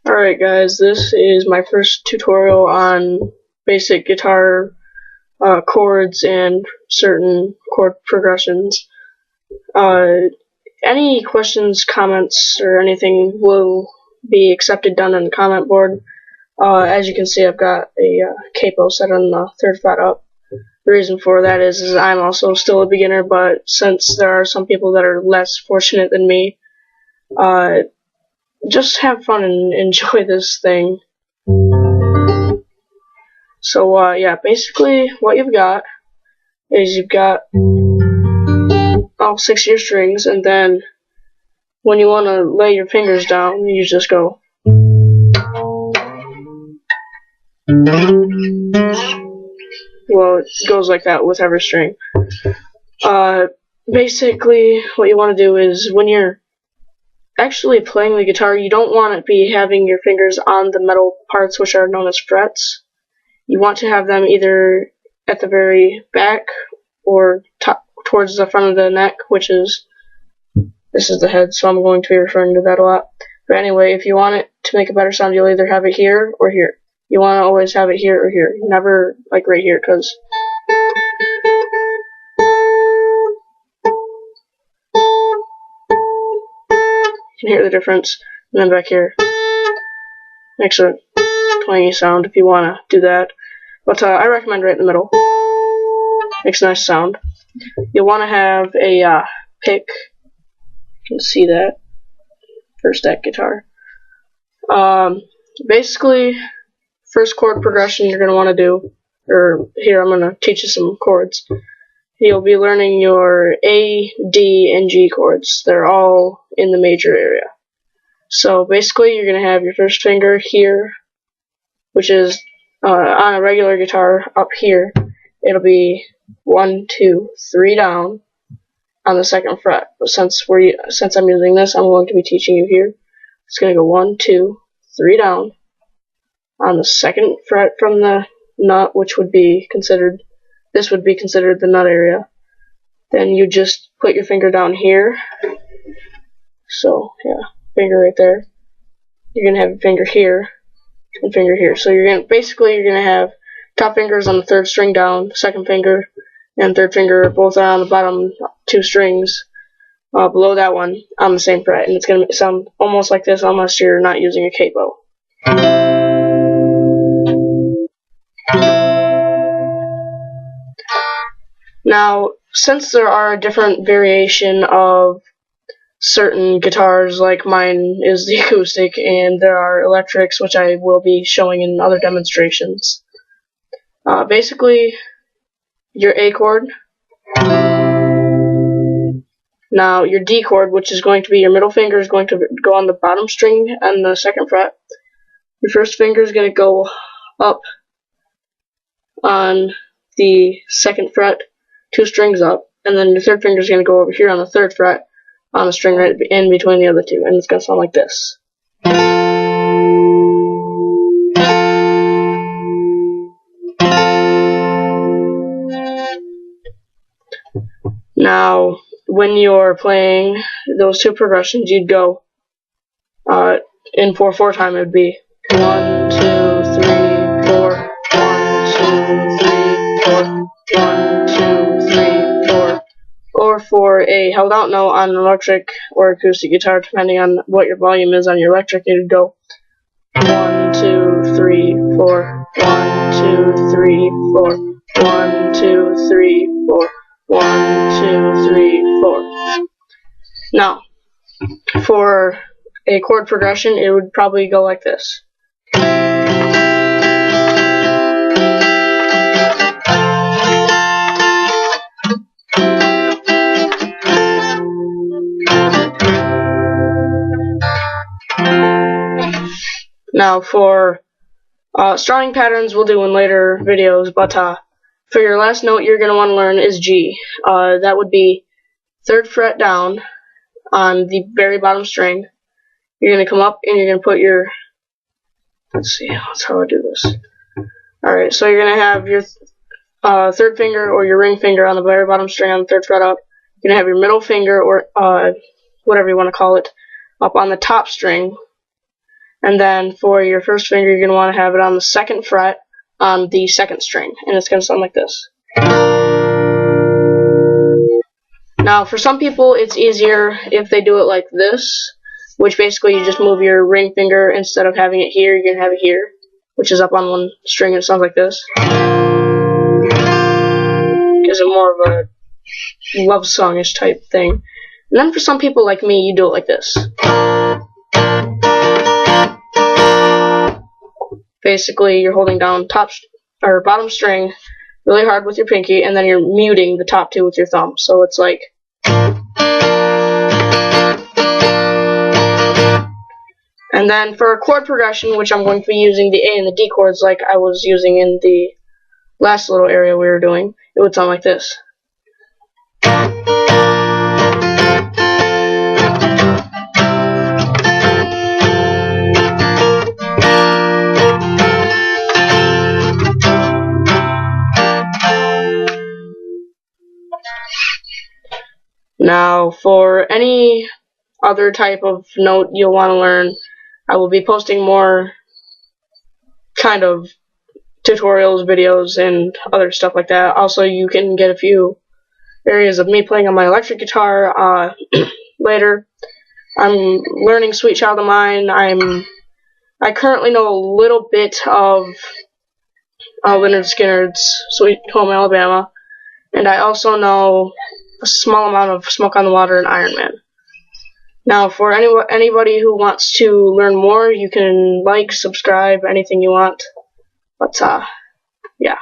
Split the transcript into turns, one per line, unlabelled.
Alright guys, this is my first tutorial on basic guitar chords and certain chord progressions. Any questions, comments, or anything will be accepted down on the comment board. As you can see, I've got a capo set on the 3rd fret up. The reason for that is I'm also still a beginner, but since there are some people that are less fortunate than me, just have fun and enjoy this thing. So yeah, basically what you've got is you've got all 6 of your strings, and then when you want to lay your fingers down, you just go. Well, it goes like that with every string. Basically what you want to do is when you're actually playing the guitar, you don't want to be having your fingers on the metal parts, which are known as frets. You want to have them either at the very back or towards the front of the neck, which is, this is the head, so I'm going to be referring to that a lot. But anyway, if you want it to make a better sound, you'll either have it here or here. You want to always have it here or here, never like right here, because you can hear the difference. And then back here makes a twangy sound if you want to do that. But I recommend right in the middle. Makes a nice sound. You'll want to have a pick. You can see that for stack guitar. Basically, first chord progression you're going to want to do, or here I'm going to teach you some chords. You'll be learning your A, D, and G chords. They're all in the major area. So basically you're going to have your first finger here, which is on a regular guitar up here. It'll be 1, 2, 3 down on the 2nd fret. But since I'm using this, I'm going to be teaching you here. It's going to go 1, 2, 3 down on the 2nd fret from the nut, which would be considered, this would be considered the nut area. Then you just put your finger down here. So yeah, finger right there. You're gonna have your finger here and finger here. So you're gonna have top fingers on the 3rd string down, 2nd finger and 3rd finger both are on the bottom 2 strings below that one on the same fret, and it's gonna sound almost like this unless you're not using a capo. Now, since there are a different variation of certain guitars, like mine is the acoustic, and there are electrics, which I will be showing in other demonstrations. Basically, your A chord, now your D chord, which is going to be your middle finger, is going to go on the bottom string on the 2nd fret. Your first finger is going to go up on the 2nd fret, 2 strings up, and then your 3rd finger is going to go over here on the 3rd fret on the string right in between the other 2, and it's going to sound like this. Now, when you're playing those 2 progressions, you'd go in 4/4 time. It would be 1, 2, 3, 4, 1, 2, 3, 4, 1, 2, 3, 4. Or for a held out note on an electric or acoustic guitar, depending on what your volume is on your electric, it would go 1, 2, 3, 4, 1, 2, 3, 4, 1, 2, 3, 4, 1, 2, 3, 4. Now, for a chord progression, it would probably go like this. Now for strumming patterns we'll do in later videos, but for your last note you're going to want to learn is G. That would be 3rd fret down on the very bottom string. You're going to come up and you're going to put your, let's see, that's how I do this. Alright, so you're going to have your 3rd finger or your ring finger on the very bottom string on the 3rd fret up. You're going to have your middle finger, or whatever you want to call it, up on the top string. And then for your first finger, you're going to want to have it on the 2nd fret on the 2nd string. And it's going to sound like this. Now, for some people, it's easier if they do it like this, which basically you just move your ring finger. Instead of having it here, you're going to have it here, which is up on one string, and it sounds like this. Gives it more of a love songish type thing. And then for some people like me, you do it like this. Basically, you're holding down bottom string really hard with your pinky, and then you're muting the top 2 with your thumb. So it's like. And then for a chord progression, which I'm going to be using the A and the D chords like I was using in the last little area we were doing, it would sound like this. Now, for any other type of note you'll want to learn, I will be posting more kind of tutorials, videos, and other stuff like that. Also, you can get a few areas of me playing on my electric guitar later. I'm learning Sweet Child of Mine. I currently know a little bit of Lynyrd Skynyrd's Sweet Home Alabama, and I also know a small amount of Smoke on the Water and Iron Man. Now, for anybody who wants to learn more, you can like, subscribe, anything you want. But, yeah.